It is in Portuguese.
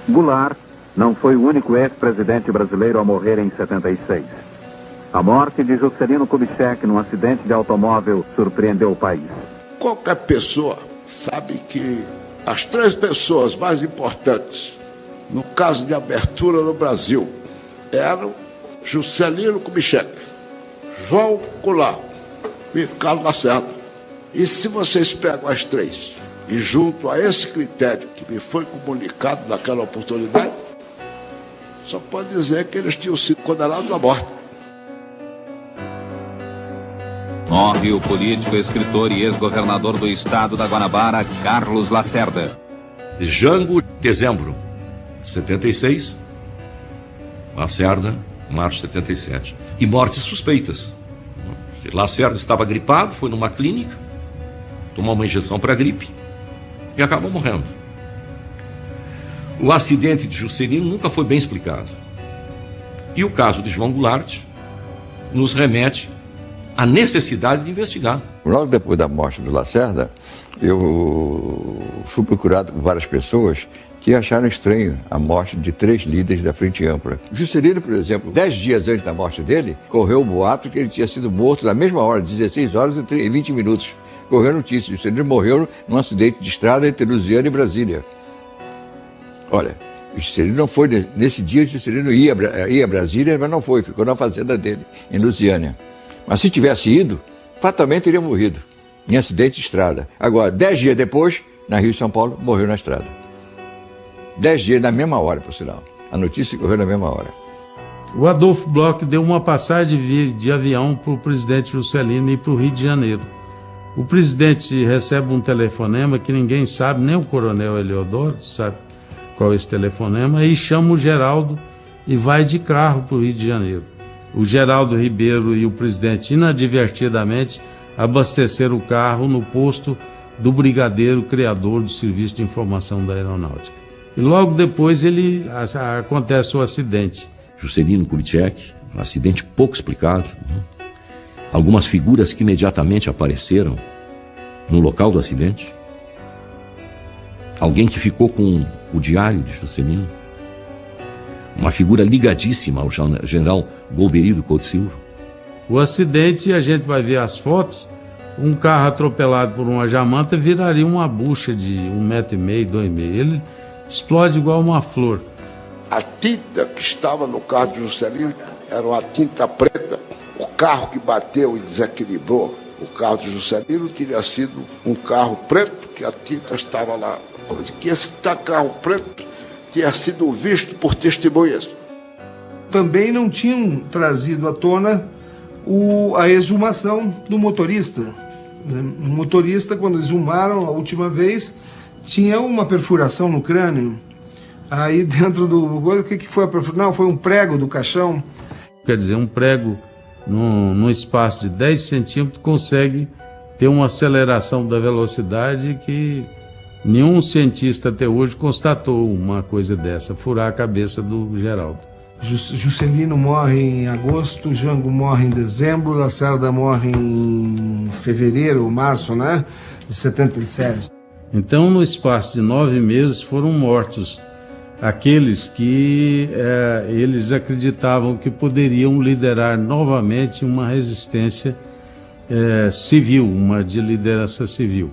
Goulart não foi o único ex-presidente brasileiro a morrer em 76. A morte de Juscelino Kubitschek num acidente de automóvel surpreendeu o país. Qualquer pessoa sabe que as 3 pessoas mais importantes no caso de abertura no Brasil eram Juscelino Kubitschek, João Goulart e Carlos Lacerda. E se vocês pegam as 3 e junto a esse critério que me foi comunicado naquela oportunidade, só pode dizer que eles tinham sido condenados à morte. Morre o político, escritor e ex-governador do estado da Guanabara, Carlos Lacerda. Jango, dezembro de 76. Lacerda, março de 77. E mortes suspeitas. Lacerda estava gripado, foi numa clínica, tomou uma injeção para gripe e acabou morrendo. O acidente de Juscelino nunca foi bem explicado. E o caso de João Goulart nos remete à necessidade de investigar. Logo depois da morte do Lacerda, eu fui procurado por várias pessoas que acharam estranho a morte de 3 líderes da Frente Ampla. Juscelino, por exemplo, 10 dias antes da morte dele, correu o boato que ele tinha sido morto na mesma hora, 16 horas e 20 minutos. Correu a notícia, Juscelino morreu num acidente de estrada entre Lusiana e Brasília. Olha, Juscelino não foi, nesse dia Juscelino ia a Brasília, mas não foi, ficou na fazenda dele, em Lusiânia. Mas se tivesse ido, fatalmente teria morrido, em acidente de estrada. Agora, 10 dias depois, na Rio e São Paulo, morreu na estrada. 10 dias, na mesma hora, por sinal. A notícia correu na mesma hora. O Adolfo Bloch deu uma passagem de avião para o presidente Juscelino ir para o Rio de Janeiro. O presidente recebe um telefonema que ninguém sabe, nem o coronel Eliodoro sabe qual é esse telefonema, e chama o Geraldo e vai de carro para o Rio de Janeiro. O Geraldo Ribeiro e o presidente, inadvertidamente, abasteceram o carro no posto do brigadeiro criador do Serviço de Informação da Aeronáutica. E logo depois acontece o acidente. Juscelino Kubitschek, um acidente pouco explicado. Algumas figuras que imediatamente apareceram no local do acidente. Alguém que ficou com o diário de Juscelino. Uma figura ligadíssima ao general Golbery Couto Silva. O acidente, a gente vai ver as fotos, um carro atropelado por uma jamanta viraria uma bucha de 1,5 metro, 2 metros. Ele explode igual uma flor. A tinta que estava no carro de Juscelino era uma tinta preta. O carro que bateu e desequilibrou o carro de Juscelino teria sido um carro preto, que a tinta estava lá. Que esse carro preto tinha sido visto por testemunhas. Também não tinham trazido à tona a exumação do motorista. O motorista, quando exumaram a última vez, tinha uma perfuração no crânio. Aí dentro o que foi a perfuração? Não, foi um prego do caixão. Quer dizer, um prego num espaço de 10 centímetros consegue ter uma aceleração da velocidade que nenhum cientista até hoje constatou uma coisa dessa, furar a cabeça do Geraldo. Juscelino morre em agosto, Jango morre em dezembro, Lacerda morre em fevereiro ou março, né? De 77. Então, no espaço de 9 meses, foram mortos aqueles que eles acreditavam que poderiam liderar novamente uma resistência civil, uma de liderança civil.